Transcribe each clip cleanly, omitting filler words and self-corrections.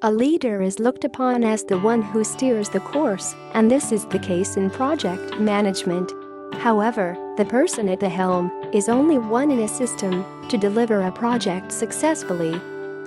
A leader is looked upon as the one who steers the course, and this is the case in project management. However, the person at the helm is only one in a system to deliver a project successfully.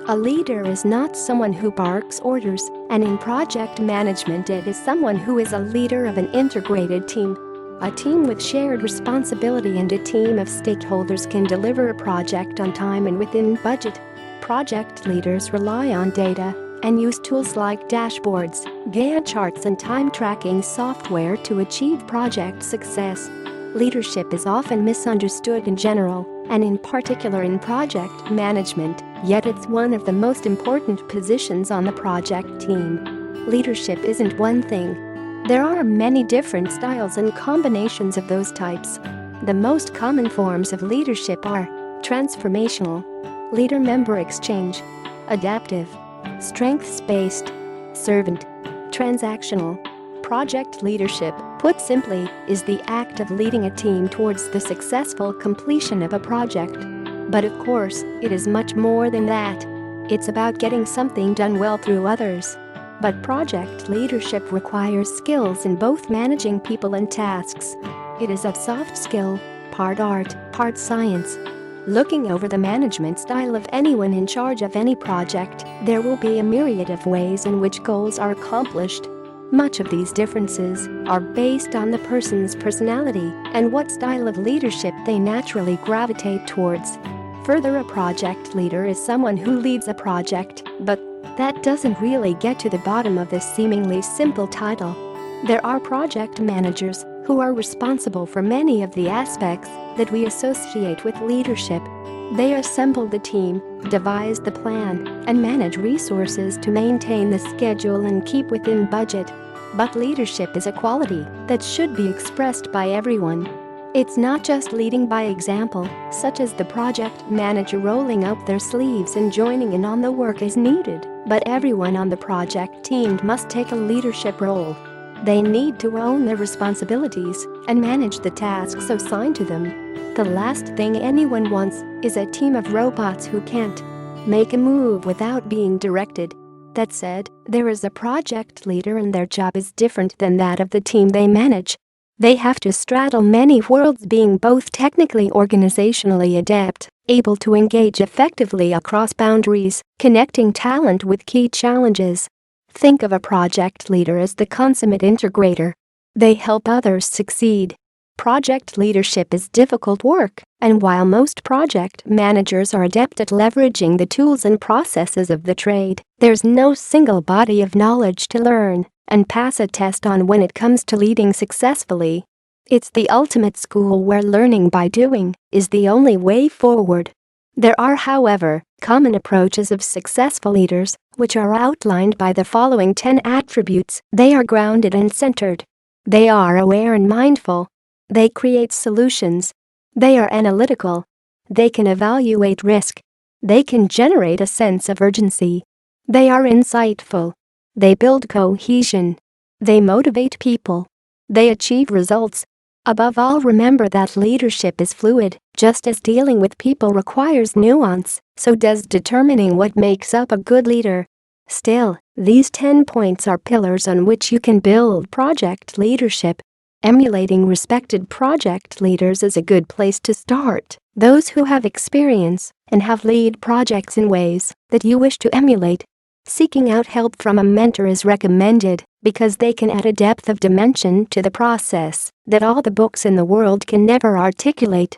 A leader is not someone who barks orders, and in project management it is someone who is a leader of an integrated team. A team with shared responsibility and a team of stakeholders can deliver a project on time and within budget. Project leaders rely on data and use tools like dashboards, Gantt charts and time tracking software to achieve project success. Leadership is often misunderstood in general, and in particular in project management, yet it's one of the most important positions on the project team. Leadership isn't one thing. There are many different styles and combinations of those types. The most common forms of leadership are transformational, leader-member exchange, adaptive, strengths-based, servant, transactional. Project leadership, put simply, is the act of leading a team towards the successful completion of a project. But of course, it is much more than that. It's about getting something done well through others. But project leadership requires skills in both managing people and tasks. It is a soft skill, part art, part science. Looking over the management style of anyone in charge of any project, there will be a myriad of ways in which goals are accomplished. Much of these differences are based on the person's personality and what style of leadership they naturally gravitate towards. Further, a project leader is someone who leads a project, but that doesn't really get to the bottom of this seemingly simple title. There are project managers who are responsible for many of the aspects that we associate with leadership. They assemble the team, devise the plan, and manage resources to maintain the schedule and keep within budget. But leadership is a quality that should be expressed by everyone. It's not just leading by example, such as the project manager rolling up their sleeves and joining in on the work as needed, but everyone on the project team must take a leadership role. They need to own their responsibilities and manage the tasks assigned to them. The last thing anyone wants is a team of robots who can't make a move without being directed. That said, there is a project leader and their job is different than that of the team they manage. They have to straddle many worlds, being both technically organizationally adept, able to engage effectively across boundaries, connecting talent with key challenges. Think of a project leader as the consummate integrator. They help others succeed. Project leadership is difficult work, and while most project managers are adept at leveraging the tools and processes of the trade, there's no single body of knowledge to learn and pass a test on when it comes to leading successfully. It's the ultimate school where learning by doing is the only way forward. There are, however, common approaches of successful leaders, which are outlined by the following 10 attributes. They are grounded and centered. They are aware and mindful. They create solutions. They are analytical. They can evaluate risk. They can generate a sense of urgency. They are insightful. They build cohesion. They motivate people. They achieve results. Above all, remember that leadership is fluid. Just as dealing with people requires nuance, so does determining what makes up a good leader. Still, these 10 points are pillars on which you can build project leadership. Emulating respected project leaders is a good place to start. Those who have experience and have led projects in ways that you wish to emulate. Seeking out help from a mentor is recommended because they can add a depth of dimension to the process that all the books in the world can never articulate.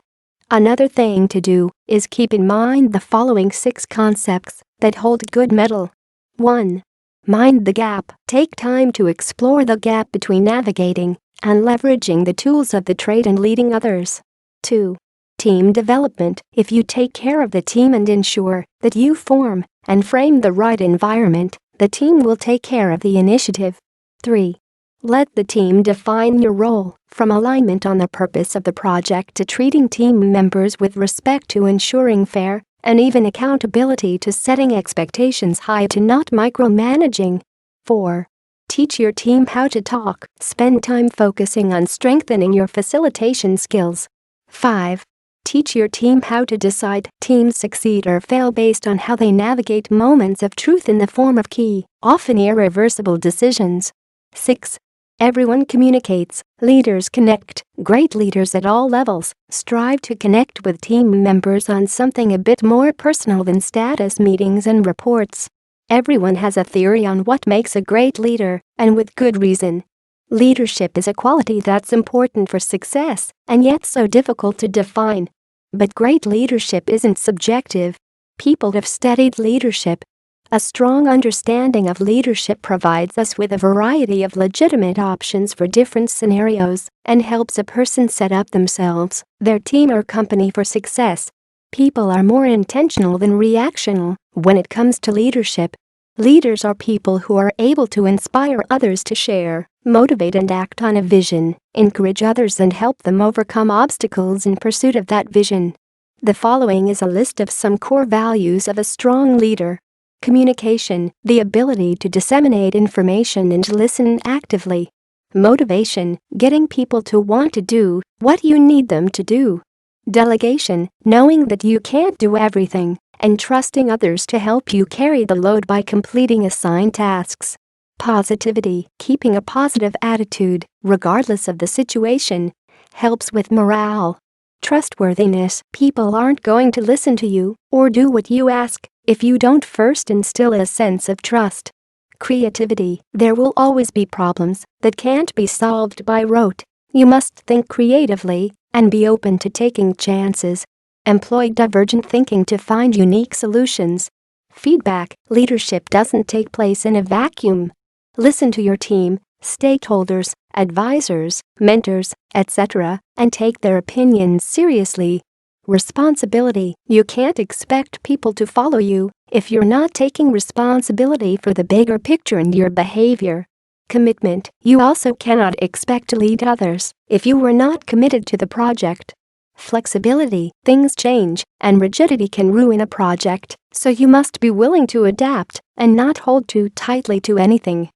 Another thing to do is keep in mind the following 6 concepts that hold good mettle. 1. Mind the gap. Take time to explore the gap between navigating and leveraging the tools of the trade and leading others. 2. Team development. If you take care of the team and ensure that you form and frame the right environment, the team will take care of the initiative. 3. Let the team define your role, from alignment on the purpose of the project to treating team members with respect to ensuring fair and even accountability to setting expectations high to not micromanaging. 4. Teach your team how to talk. Spend time focusing on strengthening your facilitation skills. 5. Teach your team how to decide. Teams succeed or fail based on how they navigate moments of truth in the form of key, often irreversible decisions. 6. Everyone communicates. Leaders connect. Great leaders at all levels strive to connect with team members on something a bit more personal than status meetings and reports. Everyone has a theory on what makes a great leader, and with good reason. Leadership is a quality that's important for success, and yet so difficult to define. But great leadership isn't subjective. People have studied leadership. A strong understanding of leadership provides us with a variety of legitimate options for different scenarios and helps a person set up themselves, their team or company for success. People are more intentional than reactional when it comes to leadership. Leaders are people who are able to inspire others to share, motivate and act on a vision, encourage others and help them overcome obstacles in pursuit of that vision. The following is a list of some core values of a strong leader. Communication, the ability to disseminate information and to listen actively. Motivation, getting people to want to do what you need them to do. Delegation, knowing that you can't do everything and trusting others to help you carry the load by completing assigned tasks. Positivity, keeping a positive attitude, regardless of the situation, helps with morale. Trustworthiness, people aren't going to listen to you or do what you ask if you don't first instill a sense of trust. Creativity, there will always be problems that can't be solved by rote. You must think creatively and be open to taking chances. Employ divergent thinking to find unique solutions. Feedback, leadership doesn't take place in a vacuum. Listen to your team, stakeholders, advisors, mentors, etc., and take their opinions seriously. Responsibility, you can't expect people to follow you if you're not taking responsibility for the bigger picture in your behavior. Commitment, you also cannot expect to lead others if you were not committed to the project. Flexibility, things change, and rigidity can ruin a project, so you must be willing to adapt and not hold too tightly to anything.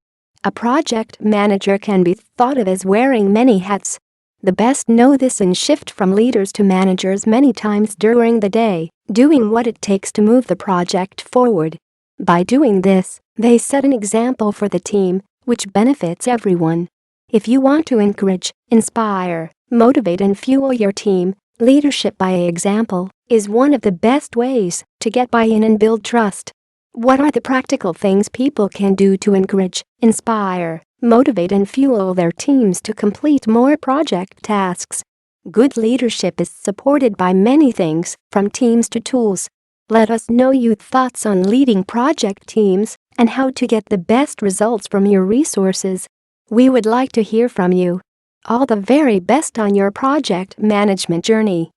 A project manager can be thought of as wearing many hats. The best know this and shift from leaders to managers many times during the day, doing what it takes to move the project forward. By doing this, they set an example for the team, which benefits everyone. If you want to encourage, inspire, motivate and fuel your team, leadership by example is one of the best ways to get buy-in and build trust. What are the practical things people can do to encourage, inspire, motivate and fuel their teams to complete more project tasks? Good leadership is supported by many things, from teams to tools. Let us know your thoughts on leading project teams and how to get the best results from your resources. We would like to hear from you. All the very best on your project management journey.